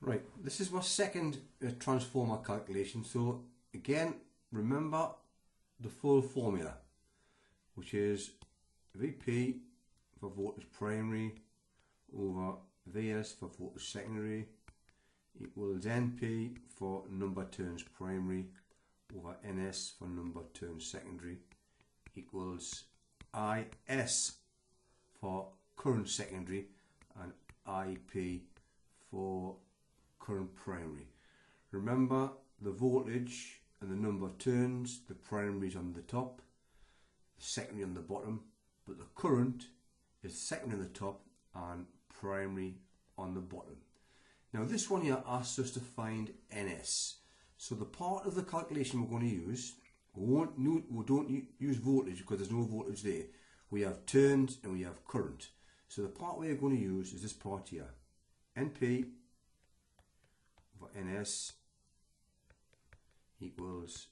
Right, this is my second transformer calculation. So again, remember the full formula, which is VP for voltage primary over VS for voltage secondary equals NP for number turns primary over NS for number turns secondary equals IS for current secondary and IP for current primary. Remember the voltage and the number of turns, the primary is on the top, the secondary on the bottom, but the current is secondary on the top and primary on the bottom. Now this one here asks us to find NS. So the part of the calculation we're going to use, we don't use voltage because there's no voltage there. We have turns and we have current. So the part we're going to use is this part here. NP over NS equals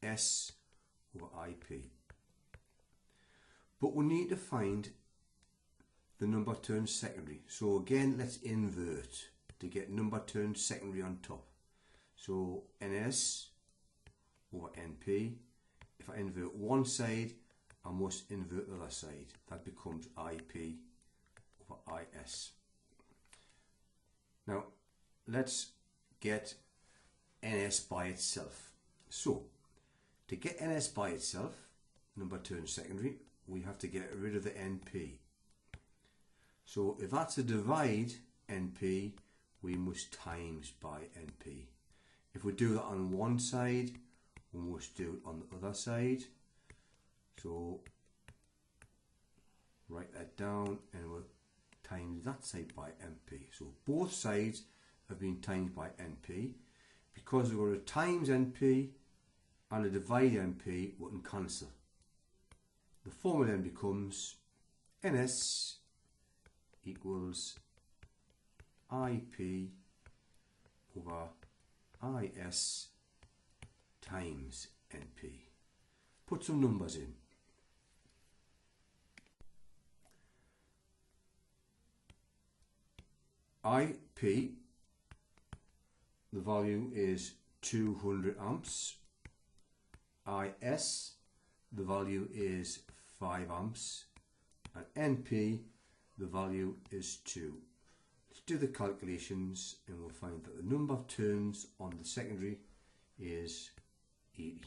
IS over IP. But we need to find the number turns secondary. So again, let's invert to get number turns secondary on top. So NS over NP. If I invert one side, I must invert the other side. That becomes IP over IS. Now, let's get NS by itself. So, to get NS by itself, number turns secondary, we have to get rid of the NP. So, if that's to divide NP, we must times by NP. If we do that on one side, we must do it on the other side. So, write that down and we'll times that side by NP. So both sides have been times by NP. Because we're going to times NP and a divide NP, we can cancel. The formula then becomes NS equals IP over IS times NP. Put some numbers in. IP, the value is 200 amps. IS, the value is 5 amps. And NP, the value is 2. Let's do the calculations and we'll find that the number of turns on the secondary is 80.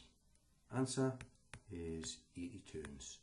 Answer is 80 turns.